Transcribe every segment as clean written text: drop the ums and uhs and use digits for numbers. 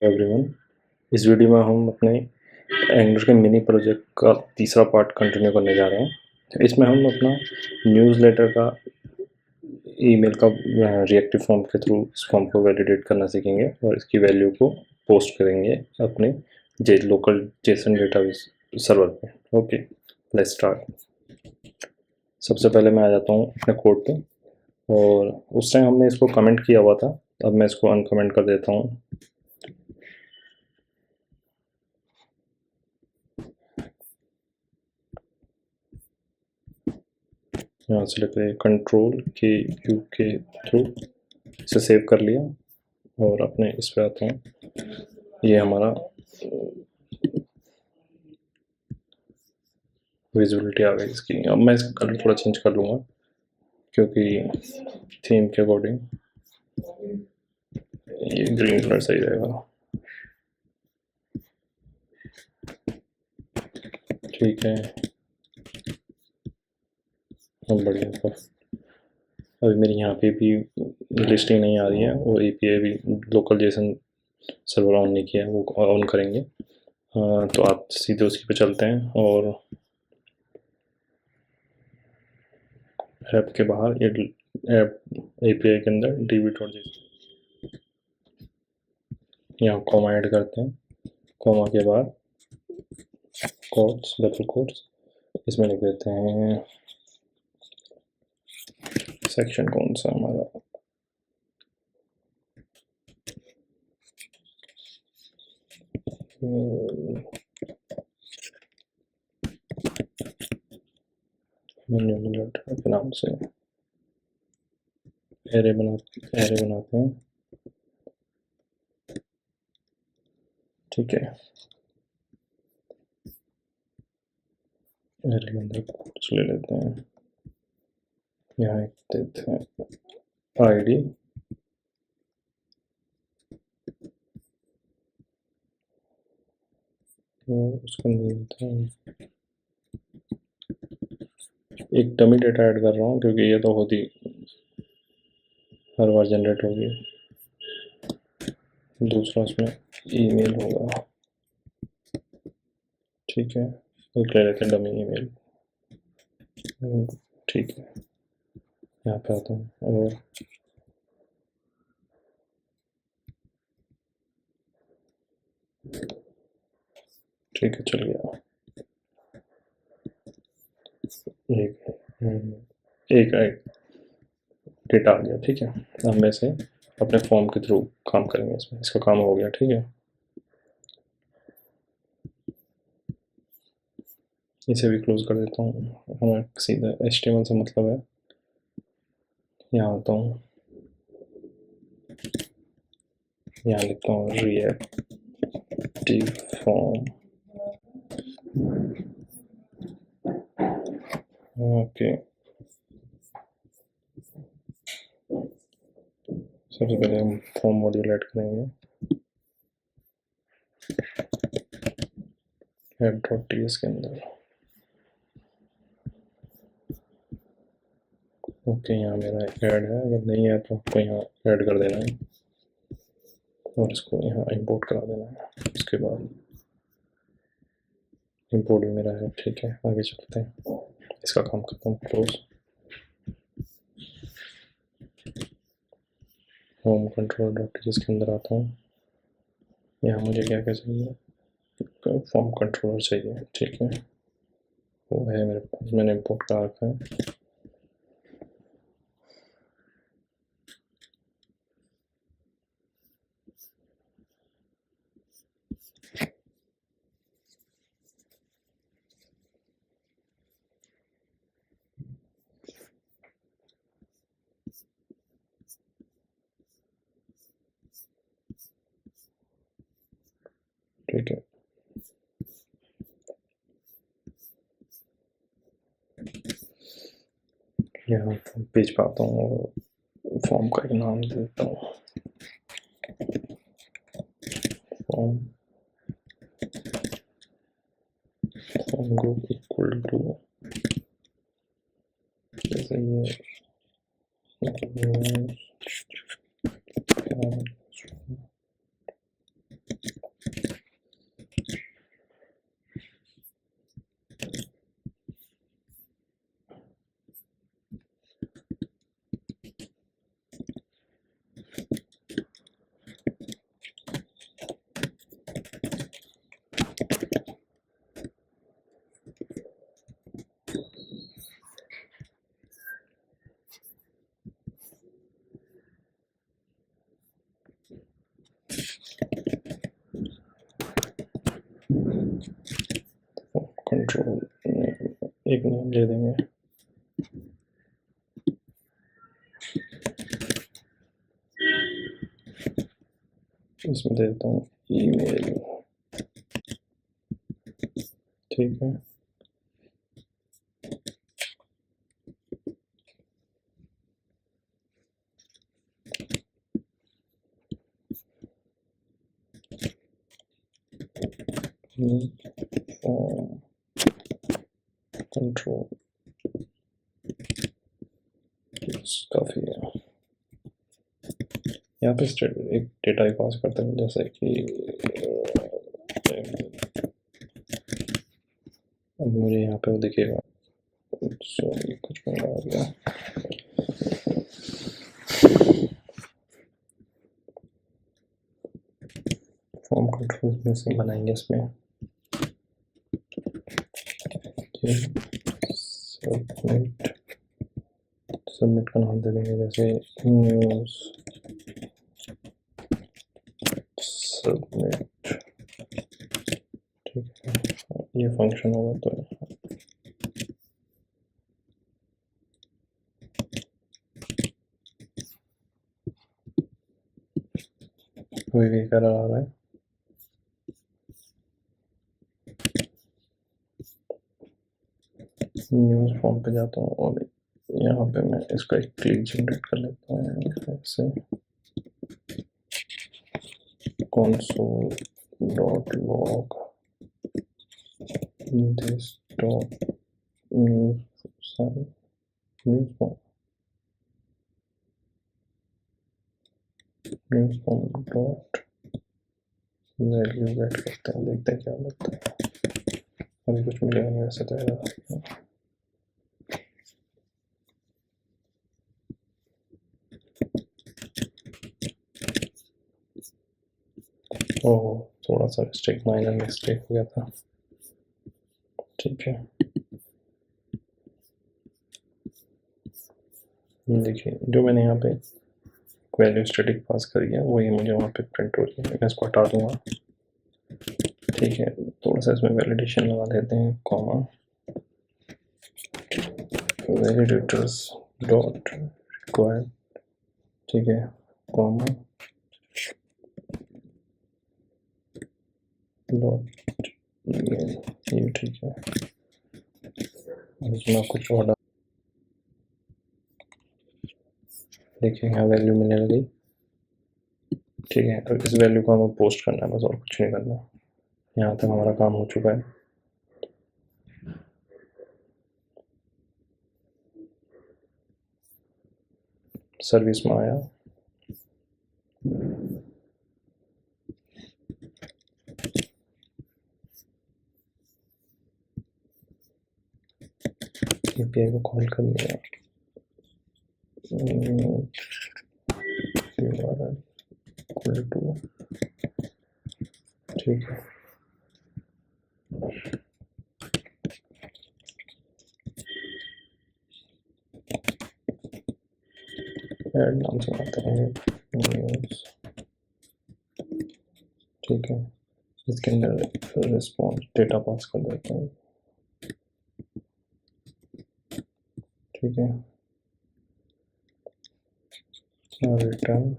Everyone, इस video में हम अपने एंगुलर के मिनी प्रोजेक्ट का तीसरा पार्ट कंटिन्यू करने जा रहे हैं। इसमें हम अपना न्यूज़लेटर का ईमेल का रिएक्टिव फॉर्म के थ्रू इस फॉर्म को वैलिडेट करना सीखेंगे और इसकी वैल्यू को पोस्ट करेंगे अपने लोकल जेसन डेटाबेस सर्वर पे। Okay, let's start. सबसे पहले मैं आ जाता हूँ अपने कोड पे, और उस टाइम हमने इसको कमेंट किया हुआ था, अब मैं इसको अनकमेंट कर देता हूँ। यहाँ से लेकर कंट्रोल के यू के थ्रू इसे सेव कर लिया और अपने इस पे आता हूँ। ये हमारा विजिबिलिटी आ गई इसकी। अब मैं इसका कलर थोड़ा चेंज कर लूँगा क्योंकि थीम के अकॉर्डिंग ये ग्रीन कलर सही रहेगा। ठीक है, अब बढ़िया। अभी मेरी यहाँ पे भी लिस्टिंग नहीं आ रही है और एपीआई भी लोकल जेसन सर्वर ऑन नहीं किया है, वो ऑन करेंगे। तो आप सीधे उसी पे चलते हैं और ऐप के बाहर ऐप एपीआई के अंदर db.json यहाँ कॉमा ऐड करते हैं। कॉमा के बाद कोट्स, डबल कोट्स, इसमें लिख देते हैं सेक्शन कौन सा हमारा, के नाम से एरे बनाते हैं। ठीक है, एरे के अंदर कोट्स ले लेते हैं। यहाँ एक देते हैं आईडी, तो उसको देते हैं। एक डमी डेटा ऐड कर रहा हूँ क्योंकि ये तो होती हर बार जनरेट होगी। दूसरा उसमें ईमेल होगा। ठीक है, एक ले लेते हैं डमी ईमेल। ठीक है, यहाँ पे आता हूँ और ठीक है, चल गया। एक डेटा आ गया। ठीक है, अब मैं से अपने फॉर्म के थ्रू काम करेंगे इसमें। इसका काम हो गया। ठीक है, इसे भी क्लोज कर देता हूँ। हमें सीधा HTML से मतलब है। यहाँ आता हूँ, यहाँ लिखता हूँ रिएक्टिव फॉर्म। ओके, सबसे पहले हम फॉर्म मॉड्यूल ऐड करेंगे head.ts के अंदर। ओके, यहाँ मेरा ऐड है, अगर नहीं है तो आपको यहाँ ऐड कर देना है और इसको यहाँ इंपोर्ट करा देना है। उसके बाद इंपोर्ट भी मेरा है। ठीक है, आगे चलते हैं। इसका काम करता हूँ क्लोज। होम कंट्रोल .ts के अंदर आता हूँ। यहाँ मुझे क्या क्या चाहिए, फॉर्म कंट्रोलर चाहिए। ठीक है, वो है मेरे पास, मैंने इंपोर्ट करा रखा है। ठीक है, यहाँ पेज पे आता हूँ और फॉर्म का एक नाम देता हूँ, फॉर्म ग्रुप इक्वल टू, जैसे ये कंट्रोल एक नेम दे देंगे, इसमें दे देता हूँ ईमेल, ठीक है। कंट्रोल काफ़ी है। यहाँ पे एक डेटा ही पास करते हैं, जैसे कि अब मुझे यहाँ पे वो दिखेगा, सॉरी कुछ बना आ गया, फॉर्म कंट्रोल में से बनाएंगे इसमें, सबमिट का नाम दे देंगे जैसे न्यूज़ सबमिट, ठीक है। ये फंक्शन होगा तो वही कर रहा है। न्यूज़ फॉर्म पे जाता हूँ और यहाँ पे मैं इसका एक क्लिक जनरेट कर लेता हूँ ऐसे, console dot log this dot news form dot value gate करते हैं, देखते हैं क्या लगता है। अभी कुछ मिलेगा नहीं वैसे तो। ओह थोड़ा सा मिस्टेक, माइनर मिस्टेक हो गया था, ठीक है। देखिए जो मैंने यहाँ पे वैल्यू स्टैटिक पास करी है वही मुझे वहाँ पे प्रिंट हो रही है, मैं इसको हटा दूंगा, ठीक है। थोड़ा सा इसमें वैलिडेशन लगा देते हैं, कॉमा वैलिडेटर्स डॉट रिक्वायर्ड, ठीक है, कॉमा डॉट ये, ठीक है। इसमें कुछ ऑर्डर देखिए यहाँ वैल्यू मिलने लगी, ठीक है। और इस वैल्यू को हमें पोस्ट करना है बस, और कुछ नहीं करना। यहाँ तक हमारा काम हो चुका है। सर्विस में आया, API को कॉल कर लिया, URL इक्वल टू, ठीक है। ऐड नाम से आते हैं न्यूज़, ठीक है। इसके अंदर रिस्पॉन्स डेटा पास कर देते हैं, ठीक है। Return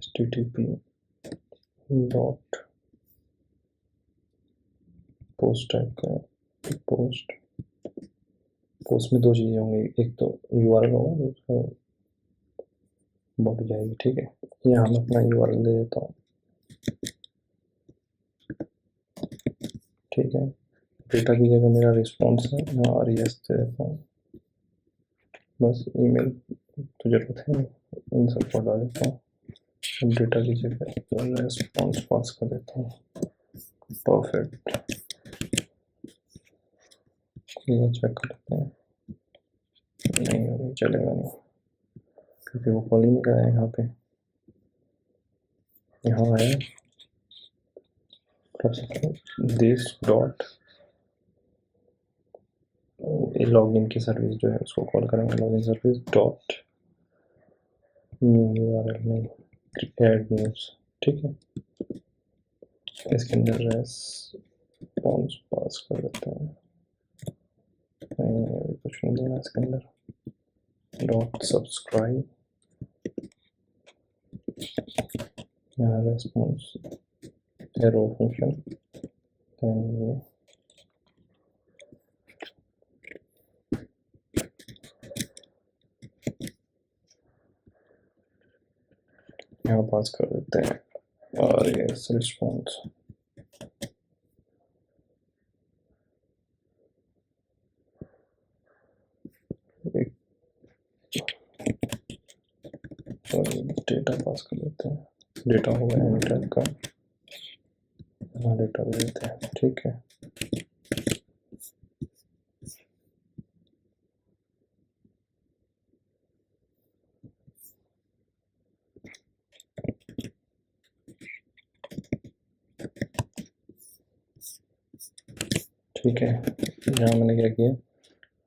http dot post type का, पोस्ट में दो चीज़ें होंगी, एक तो URL होगा, दूसरा बॉडी जाएगी, ठीक है। यहाँ मैं अपना URL दे देता हूँ, ठीक है। डेटा की जगह मेरा रिस्पॉन्स है, यहाँ RES दे देता हूँ, बस ईमेल तो जरूरत है, इन सब को हटा देता हूँ। डेटा की जगह रिस्पॉन्स पास कर देता हूँ, परफेक्ट। चेक कर लेते हैं, नहीं चलेगा नहीं क्योंकि वो कॉल ही नहीं कराया यहाँ पे। यहाँ आया दिस डॉट लॉगिन की सर्विस जो है उसको कॉल करेंगे, login service dot new URL नहीं, ऐड न्यूज़, ठीक है। इसके अंदर रेस्पॉन्स पास कर देते हैं, नहीं कुछ नहीं देना इसके अंदर। डॉट सब्सक्राइब, यहाँ रेस्पॉन्स एरो फंक्शन, ये यहाँ पास कर देते हैं, और ये रिस्पॉन्स डेटा पास कर देते हैं, डेटा होगा एंटर का, डेटा दे देते हैं, ठीक है। ठीक है, यहाँ मैंने क्या किया,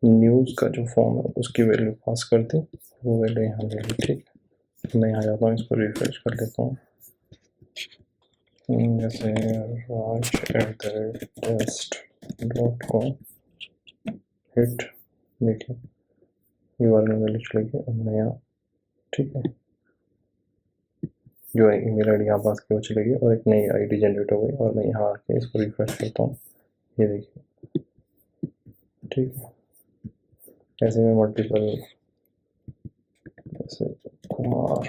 न्यूज़ का जो फॉर्म है उसकी वैल्यू पास कर दी, वो वैल्यू यहाँ ले ली, ठीक है। मैं यहाँ जाता हूँ, इसको रिफ्रेश कर लेता हूँ, जैसे raj@test.com हिट, देखिए URL वैल्यू चलेगी और नया, ठीक है। जो ईमेल आईडी यहाँ पास की वो चलेगी और एक नई आईडी जनरेट हो गई, और मैं यहाँ आके इसको रिफ्रेश करता हूँ, ये देखिए, ठीक है। ऐसे में मल्टीपल, जैसे कुमार